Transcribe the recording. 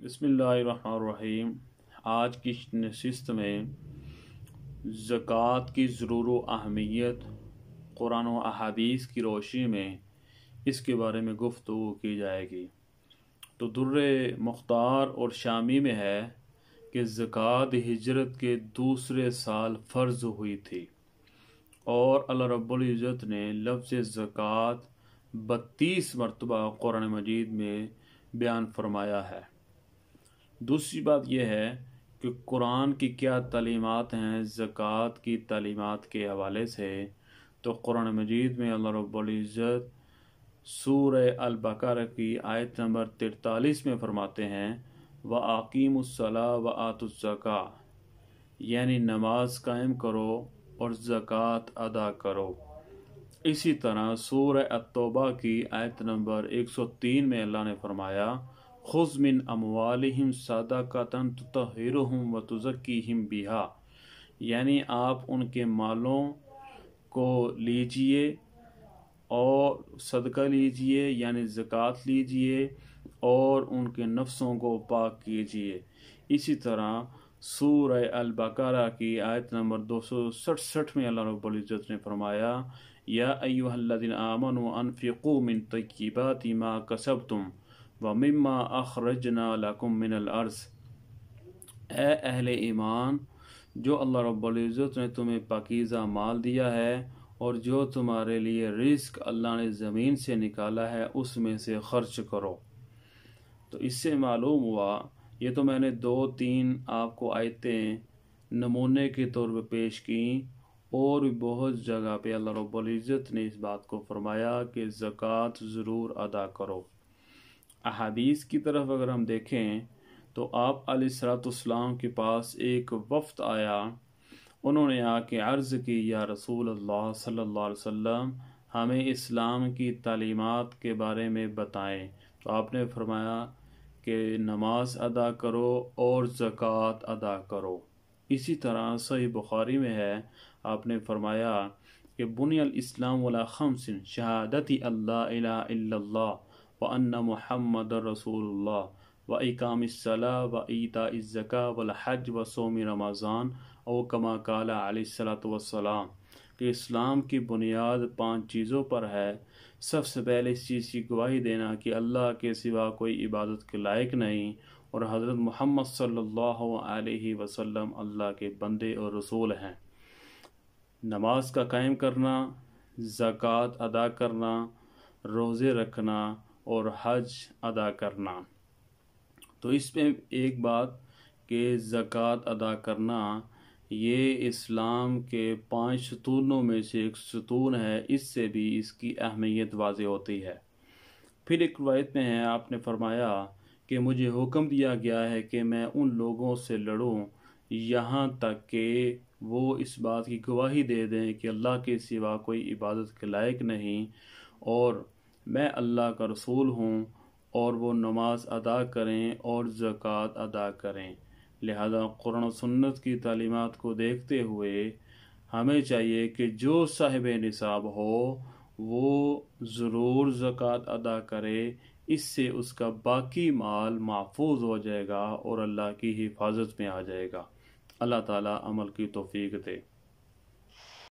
بسم اللہ الرحمن الرحیم۔ آج کی نشست میں زکوٰۃ کی ضرور و اہمیت قرآن و احادیث کی روشنی میں اس کے بارے میں گفتگو کی جائے گی۔ تو در مختار اور شامی میں ہے کہ زکوٰۃ ہجرت کے دوسرے سال فرض ہوئی تھی اور اللہ رب العزت نے لفظ زکوٰۃ 32 مرتبہ قرآن مجید میں بیان فرمایا ہے۔ دوسری بات یہ ہے کہ قرآن کی کیا تعلیمات ہیں زکوٰۃ کی تعلیمات کے حوالے سے، تو قرآن مجید میں اللہ رب العزت سورہ البقرہ کی آیت نمبر 43 میں فرماتے ہیں وَأَقِیمُوا الصَّلَاةَ وَآتُوا الزَّکَاةَ، یعنی نماز قائم کرو اور زکوٰۃ ادا کرو۔ اسی طرح سورہ التوبہ کی آیت نمبر 103 میں اللہ نے فرمایا خُذْ مِنْ أَمْوَالِهِمْ صَدَقَةً تُطَہِّرُهُمْ وَتُزَکِّیہِمْ بِہَا، یعنی آپ ان کے مالوں کو لیجئے اور صدقہ لیجئے یعنی زکوٰۃ لیجئے اور ان کے نفسوں کو پاک کیجئے۔ اسی طرح سورہ البقرہ کی آیت نمبر 267 میں اللہ رب العزت نے فرمایا یا ایھا الذین آمنوا انفقوا من طیبات ما کسبتم ومما اخرجنا لکم من الارض، اے اہل ایمان، جو اللہ رب العزت نے تمہیں پاکیزہ مال دیا ہے اور جو تمہارے لیے رزق اللہ نے زمین سے نکالا ہے اس میں سے خرچ کرو۔ تو اس سے معلوم ہوا، یہ تو میں نے 2-3 آپ کو آیتیں نمونے کے طور پہ پیش کیں، اور بھی بہت جگہ پہ اللہ رب العزت نے اس بات کو فرمایا کہ زکوٰۃ ضرور ادا کرو۔ احادیث کی طرف اگر ہم دیکھیں تو آپ علیہ السلام کے پاس ایک وفد آیا، انہوں نے آ کے عرض کی یا رسول اللہ صلی اللہ علیہ وسلم ہمیں اسلام کی تعلیمات کے بارے میں بتائیں، تو آپ نے فرمایا کہ نماز ادا کرو اور زکوٰۃ ادا کرو۔ اسی طرح صحیح بخاری میں ہے، آپ نے فرمایا کہ بنی الاسلام علی خمس شہادت اللہ الہ الا اللہ وان محمد رسول اللہ واقام الصلاۃ وایتاء الزکاۃ والحج وصوم رمضان او کما قال علیہ السلام، کہ اسلام کی بنیاد 5 چیزوں پر ہے۔ سب سے پہلے اس چیز کی گواہی دینا کہ اللہ کے سوا کوئی عبادت کے لائق نہیں اور حضرت محمد صلی اللہ علیہ وسلم اللہ کے بندے اور رسول ہیں، نماز کا قائم کرنا، زکوٰۃ ادا کرنا، روزے رکھنا اور حج ادا کرنا۔ تو اس میں ایک بات کہ زکوٰۃ ادا کرنا یہ اسلام کے 5 ستونوں میں سے ایک ستون ہے، اس سے بھی اس کی اہمیت واضح ہوتی ہے۔ پھر ایک روایت میں ہے، آپ نے فرمایا کہ مجھے حکم دیا گیا ہے کہ میں ان لوگوں سے لڑوں یہاں تک کہ وہ اس بات کی گواہی دے دیں کہ اللہ کے سوا کوئی عبادت کے لائق نہیں اور میں اللہ کا رسول ہوں، اور وہ نماز ادا کریں اور زکوٰۃ ادا کریں۔ لہذا قرآن و سنت کی تعلیمات کو دیکھتے ہوئے ہمیں چاہیے کہ جو صاحب نصاب ہو وہ ضرور زکوٰۃ ادا کرے، اس سے اس کا باقی مال محفوظ ہو جائے گا اور اللہ کی حفاظت میں آ جائے گا۔ اللہ تعالیٰ عمل کی توفیق دے۔